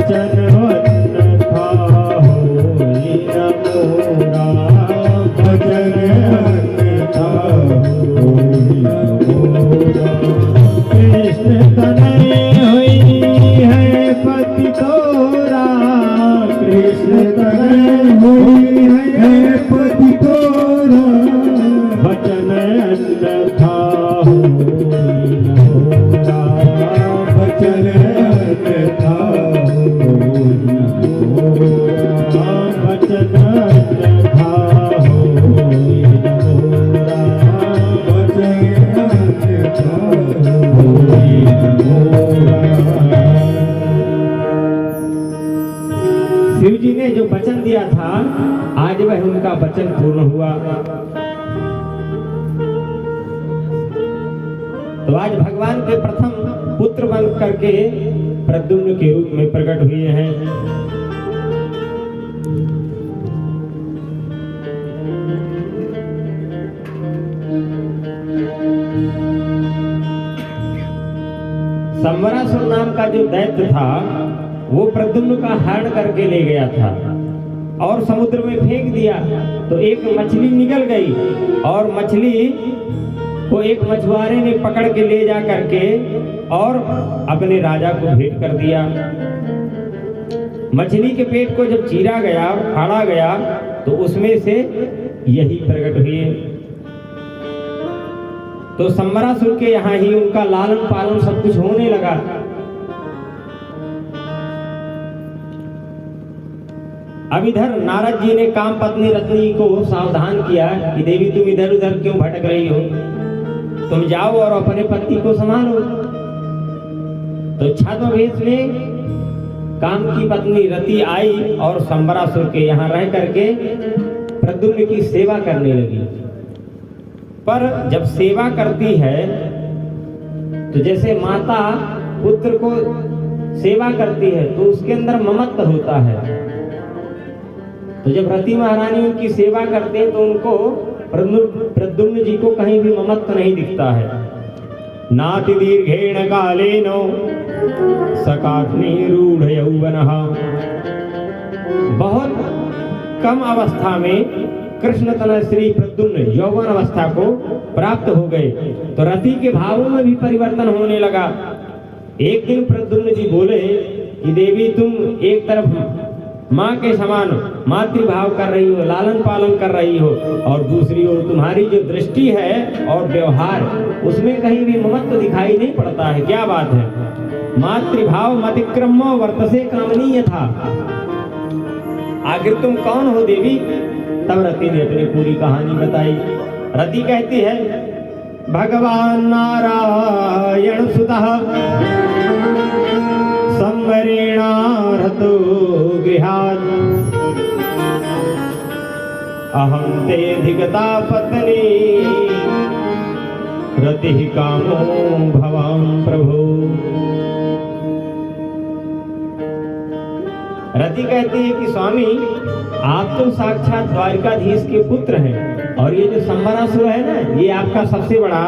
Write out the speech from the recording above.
बचन अन्यथा होई न मोरा, बचन अन्यथा होई न मोरा। कृष्ण तनय हुई है पति तोरा, कृष्ण तनय हुई है पति तोरा, बचन अन्यथा होई न मोरा, बचन अन्यथा होई न मोरा, बचन अन्यथा होई न मोरा, बचन अन्यथा होई न मोरा। शिव जी ने जो वचन दिया था, आज वह उनका वचन पूर्ण हुआ। तो आज भगवान के प्रथम पुत्र बन करके प्रद्युम्न के रूप में प्रकट हुए हैं। संवरासुर नाम का जो दैत्य था, वो प्रद्युम्न का हरण करके ले गया था और समुद्र में फेंक दिया। तो एक मछली निकल गई और मछली को एक मछुआरे ने पकड़ के ले जा करके और अपने राजा को भेंट कर दिया। मछली के पेट को जब चीरा गया, फाड़ा गया, तो उसमें से यही प्रकट हुए। तो संवरासुर के यहाँ ही उनका लालन पालन सब कुछ होने लगा। अब इधर नारद जी ने काम पत्नी रत्नी को सावधान किया कि देवी तुम इधर उधर क्यों भटक रही हो, तुम जाओ और अपने पति को संभालो। तो छद्मवेश में काम की पत्नी रति आई और संवरासुर के यहाँ रह करके प्रद्युम्न की सेवा करने लगी। पर जब सेवा करती है तो जैसे माता पुत्र को सेवा करती है तो उसके अंदर ममत्व होता है। तो जब रति महारानी उनकी सेवा करते हैं तो उनको प्रद्युम्न जी को कहीं भी ममत्व नहीं दिखता है। नाति दीर्घेण कालेनो सकाग्नि रूढ़ यौवनः। बहुत कम अवस्था में कृष्ण तनय श्री प्रद्युम्न यौवन अवस्था को प्राप्त हो गए। तो रति के भावों में भी परिवर्तन होने लगा। एक दिन प्रद्युम्न जी बोले कि देवी तुम एक तरफ माँ के समान मातृभाव कर रही हो, लालन पालन कर रही हो, और दूसरी ओर तुम्हारी जो दृष्टि है और व्यवहार उसमें कहीं भी ममत्व दिखाई नहीं पड़ता है। क्या बात है, मातृभाव मतिक्रमो वर्तसे कामनीय था। आखिर तुम कौन हो देवी? तब रति ने अपनी पूरी कहानी बताई। रति कहती है भगवान नारायण सुतः संवरेणारतो गृहात् अहं ते धिगता पत्नी रतिः कामो भवान् प्रभो। रति कहती है कि स्वामी आप तो साक्षात द्वारिकाधीश के पुत्र हैं और ये जो संवरासुर है ना, ये आपका सबसे बड़ा